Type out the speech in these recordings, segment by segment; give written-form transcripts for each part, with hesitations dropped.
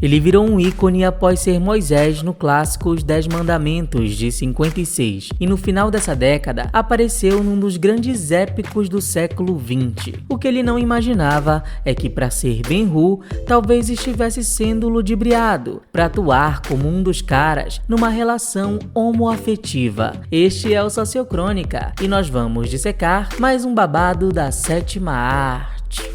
Ele virou um ícone após ser Moisés no clássico Os 10 Mandamentos, de 56, e no final dessa década apareceu num dos grandes épicos do século XX. O que ele não imaginava é que, para ser Ben-Hur, talvez estivesse sendo ludibriado para atuar como um dos caras numa relação homoafetiva. Este é o Sociocrônica e nós vamos dissecar mais um babado da sétima arte.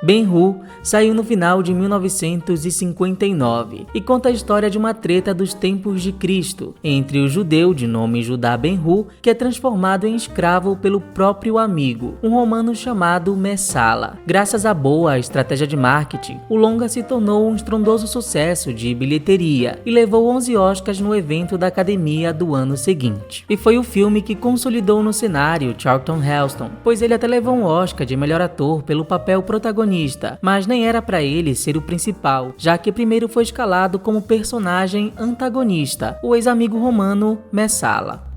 Ben-Hur saiu no final de 1959 e conta a história de uma treta dos tempos de Cristo entre o judeu de nome Judá Ben-Hur, que é transformado em escravo pelo próprio amigo, um romano chamado Messala. Graças à boa estratégia de marketing, o longa se tornou um estrondoso sucesso de bilheteria e levou 11 Oscars no evento da Academia do ano seguinte. E foi o filme que consolidou no cenário Charlton Heston, pois ele até levou um Oscar de melhor ator pelo papel protagonista, mas nem era para ele ser o principal, já que primeiro foi escalado como personagem antagonista, o ex-amigo romano Messala.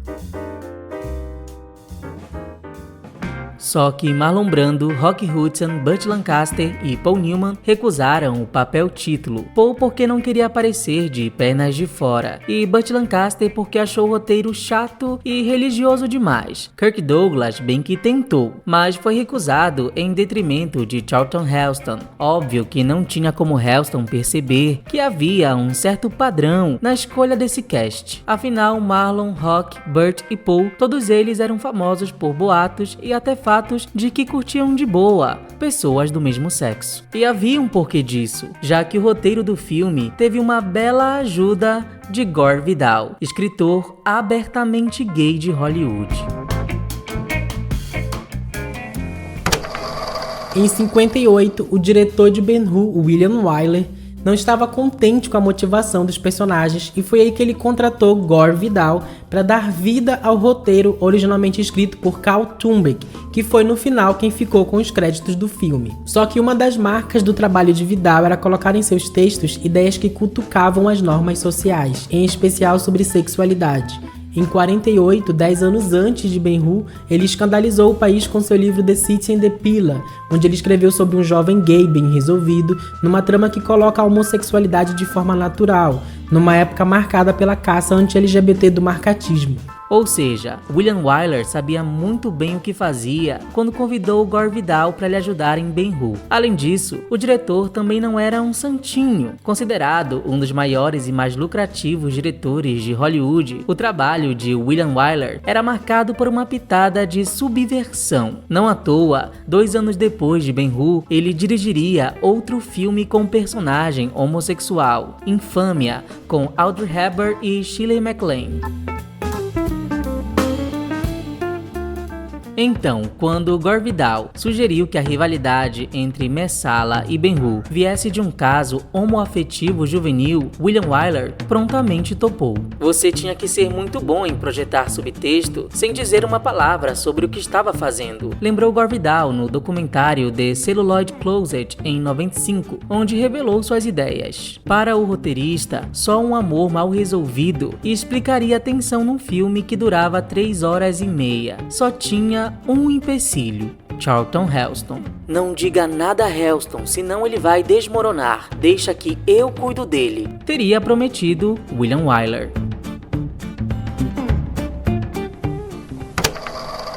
Só que Marlon Brando, Rock Hudson, Burt Lancaster e Paul Newman recusaram o papel título. Paul porque não queria aparecer de pernas de fora, e Burt Lancaster porque achou o roteiro chato e religioso demais. Kirk Douglas bem que tentou, mas foi recusado em detrimento de Charlton Heston. Óbvio que não tinha como Heston perceber que havia um certo padrão na escolha desse cast. Afinal, Marlon, Rock, Burt e Paul, todos eles eram famosos por boatos e até fatos de que curtiam de boa pessoas do mesmo sexo. E havia um porquê disso, já que o roteiro do filme teve uma bela ajuda de Gore Vidal, escritor abertamente gay de Hollywood. Em 58, o diretor de Ben-Hur, William Wyler, não estava contente com a motivação dos personagens e foi aí que ele contratou Gore Vidal para dar vida ao roteiro originalmente escrito por Carl Tumbek, que foi no final quem ficou com os créditos do filme. Só que uma das marcas do trabalho de Vidal era colocar em seus textos ideias que cutucavam as normas sociais, em especial sobre sexualidade. Em 48, 10 anos antes de Ben-Hur, ele escandalizou o país com seu livro The City and the Pillar, onde ele escreveu sobre um jovem gay bem resolvido, numa trama que coloca a homossexualidade de forma natural, numa época marcada pela caça anti-LGBT do marcatismo. Ou seja, William Wyler sabia muito bem o que fazia quando convidou Gore Vidal para lhe ajudar em Ben-Hur. Além disso, o diretor também não era um santinho. Considerado um dos maiores e mais lucrativos diretores de Hollywood, o trabalho de William Wyler era marcado por uma pitada de subversão. Não à toa, 2 anos depois de Ben-Hur, ele dirigiria outro filme com personagem homossexual, Infâmia, com Audrey Hepburn e Shirley MacLaine. Então, quando Gore Vidal sugeriu que a rivalidade entre Messala e Ben-Hur viesse de um caso homoafetivo juvenil, William Wyler prontamente topou. Você tinha que ser muito bom em projetar subtexto sem dizer uma palavra sobre o que estava fazendo, lembrou Gore Vidal no documentário The Celluloid Closet em 95, onde revelou suas ideias. Para o roteirista, só um amor mal resolvido explicaria a tensão num filme que durava 3 horas e meia. Só tinha um empecilho: Charlton Heston. Não diga nada a Heston, senão ele vai desmoronar. Deixa que eu cuido dele, teria prometido William Wyler.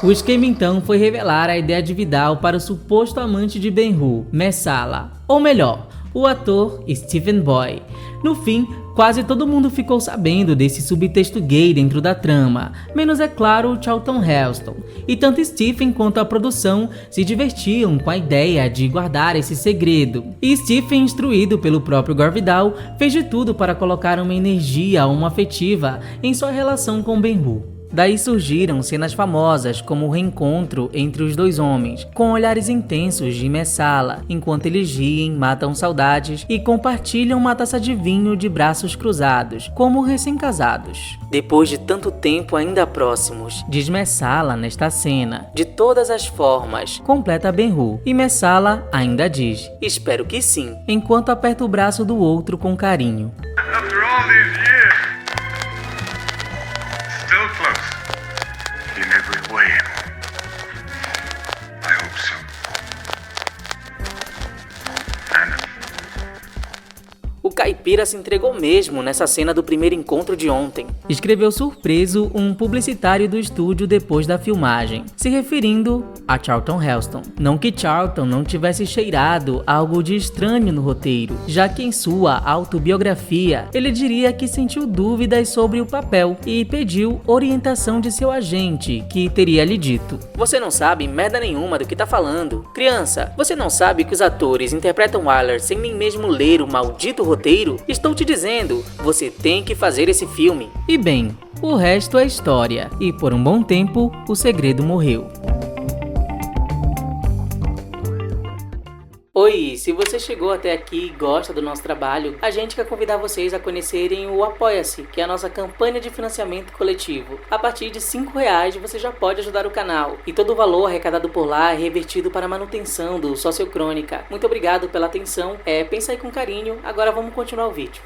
O esquema então foi revelar a ideia de Vidal para o suposto amante de Ben-Hur, Messala, ou melhor, o ator Stephen Boy. No fim, quase todo mundo ficou sabendo desse subtexto gay dentro da trama, menos é claro o Charlton Heston. E tanto Stephen quanto a produção se divertiam com a ideia de guardar esse segredo. E Stephen, instruído pelo próprio Gore Vidal, fez de tudo para colocar uma energia homoafetiva em sua relação com Ben-Hur. Daí surgiram cenas famosas como o reencontro entre os dois homens, com olhares intensos de Messala, enquanto eles riem, matam saudades e compartilham uma taça de vinho de braços cruzados, como recém-casados. Depois de tanto tempo ainda próximos, diz Messala nesta cena, de todas as formas, completa Ben-Hur, e Messala ainda diz, espero que sim, enquanto aperta o braço do outro com carinho. After all these years, still close. In every way. I hope so. caipira se entregou mesmo nessa cena do primeiro encontro de ontem. Escreveu surpreso um publicitário do estúdio depois da filmagem, se referindo a Charlton Heston. Não que Charlton não tivesse cheirado algo de estranho no roteiro, já que em sua autobiografia ele diria que sentiu dúvidas sobre o papel e pediu orientação de seu agente, que teria lhe dito: "Você não sabe merda nenhuma do que tá falando. Criança, você não sabe que os atores interpretam Wyler sem nem mesmo ler o maldito roteiro? Estou te dizendo, você tem que fazer esse filme." E bem, o resto é história, e por um bom tempo o segredo morreu. Oi, se você chegou até aqui e gosta do nosso trabalho, a gente quer convidar vocês a conhecerem o Apoia-se, que é a nossa campanha de financiamento coletivo. A partir de R$5 você já pode ajudar o canal, e todo o valor arrecadado por lá é revertido para a manutenção do Sociocrônica. Muito obrigado pela atenção, pensa aí com carinho, agora vamos continuar o vídeo.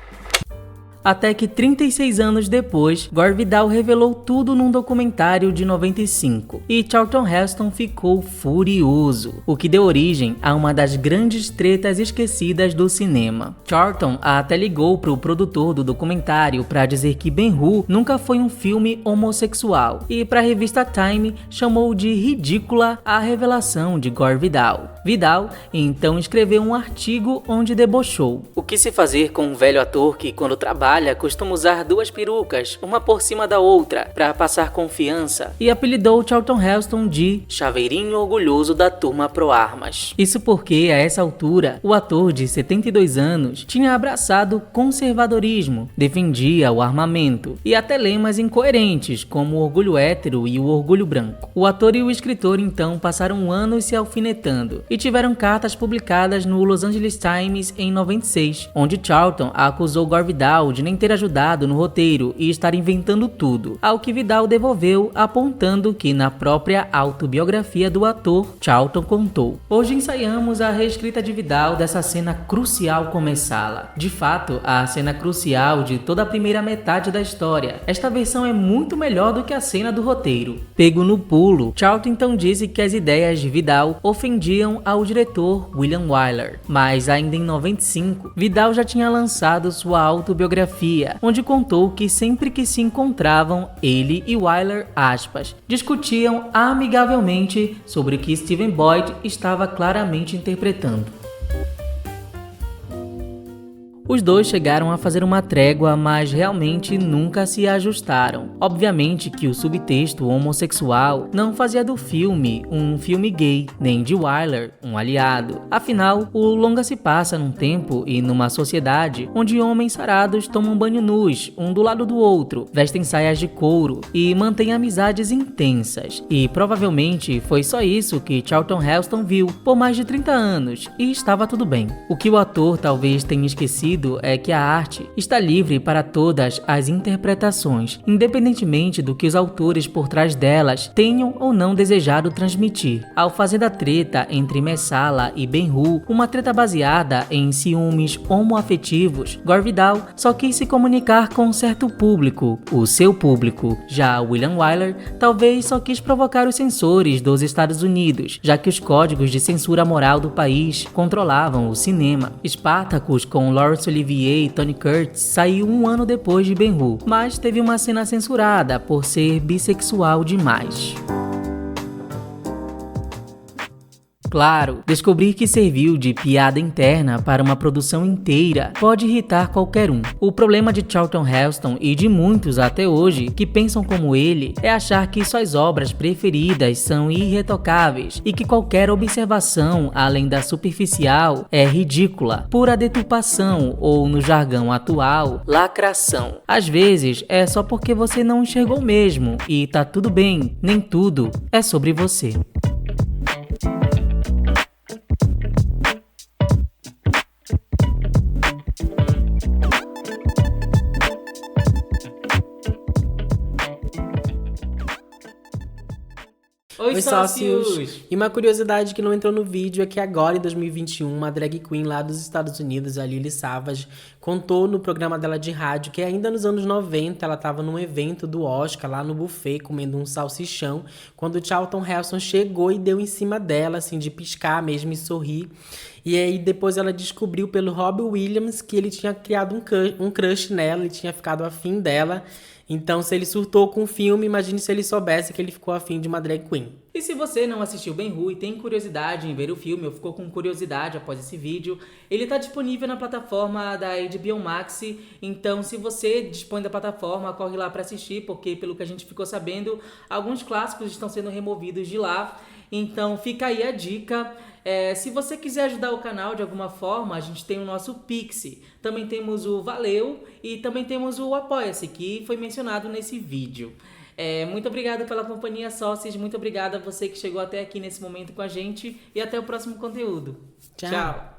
Até que 36 anos depois, Gore Vidal revelou tudo num documentário de 95, e Charlton Heston ficou furioso, o que deu origem a uma das grandes tretas esquecidas do cinema. Charlton até ligou pro produtor do documentário para dizer que Ben-Hur nunca foi um filme homossexual, e para a revista Time chamou de ridícula a revelação de Gore Vidal. Vidal então escreveu um artigo onde debochou: "O que se fazer com um velho ator que, quando trabalha, costuma usar 2 perucas, uma por cima da outra, para passar confiança", e apelidou Charlton Heston de chaveirinho orgulhoso da turma pro armas. Isso porque, a essa altura, o ator de 72 anos tinha abraçado conservadorismo, defendia o armamento e até lemas incoerentes como o orgulho hétero e o orgulho branco. O ator e o escritor então passaram anos se alfinetando e tiveram cartas publicadas no Los Angeles Times em 96, onde Charlton acusou Gore Vidal de nem ter ajudado no roteiro e estar inventando tudo, ao que Vidal devolveu, apontando que na própria autobiografia do ator, Charlton contou: "Hoje ensaiamos a reescrita de Vidal dessa cena crucial com Messala. De fato, a cena crucial de toda a primeira metade da história. Esta versão é muito melhor do que a cena do roteiro." Pego no pulo, Charlton então disse que as ideias de Vidal ofendiam ao diretor William Wyler, mas ainda em 95, Vidal já tinha lançado sua autobiografia, onde contou que sempre que se encontravam, ele e Wyler, aspas, discutiam amigavelmente sobre o que Steven Boyd estava claramente interpretando. Os dois chegaram a fazer uma trégua, mas realmente nunca se ajustaram. Obviamente que o subtexto homossexual não fazia do filme um filme gay, nem de Wyler um aliado. Afinal, o longa se passa num tempo e numa sociedade onde homens sarados tomam banho nus, um do lado do outro, vestem saias de couro e mantêm amizades intensas. E provavelmente foi só isso que Charlton Heston viu por mais de 30 anos, e estava tudo bem. O que o ator talvez tenha esquecido é que a arte está livre para todas as interpretações, independentemente do que os autores por trás delas tenham ou não desejado transmitir. Ao fazer da treta entre Messala e Ben-Hur uma treta baseada em ciúmes homoafetivos, Gore Vidal só quis se comunicar com um certo público, o seu público. Já William Wyler talvez só quis provocar os censores dos Estados Unidos, já que os códigos de censura moral do país controlavam o cinema. Spartacus, com Laurence Olivier e Tony Curtis, saiu um ano depois de Ben-Hur, mas teve uma cena censurada por ser bissexual demais. Claro, descobrir que serviu de piada interna para uma produção inteira pode irritar qualquer um. O problema de Charlton Heston e de muitos até hoje que pensam como ele é achar que suas obras preferidas são irretocáveis e que qualquer observação além da superficial é ridícula, pura deturpação ou, no jargão atual, lacração. Às vezes é só porque você não enxergou mesmo e tá tudo bem, nem tudo é sobre você. Oi, sócios! E uma curiosidade que não entrou no vídeo é que agora, em 2021, uma drag queen lá dos Estados Unidos, a Lily Savage, contou no programa dela de rádio que ainda nos anos 90 ela estava num evento do Oscar, lá no buffet, comendo um salsichão, quando o Charlton Heston chegou e deu em cima dela, assim, de piscar mesmo e sorrir. E aí depois ela descobriu pelo Robbie Williams que ele tinha criado um crush nela, ele tinha ficado afim dela. Então, se ele surtou com o filme, imagine se ele soubesse que ele ficou afim de uma drag queen. E se você não assistiu Ben-Hur e tem curiosidade em ver o filme ou ficou com curiosidade após esse vídeo, ele está disponível na plataforma da HBO Max, então se você dispõe da plataforma, corre lá para assistir, porque pelo que a gente ficou sabendo, alguns clássicos estão sendo removidos de lá, então fica aí a dica. Se você quiser ajudar o canal de alguma forma, a gente tem o nosso Pix, também temos o Valeu e também temos o Apoia-se, que foi mencionado nesse vídeo. Muito obrigado pela companhia, sócios, muito obrigado a você que chegou até aqui nesse momento com a gente e até o próximo conteúdo. Tchau.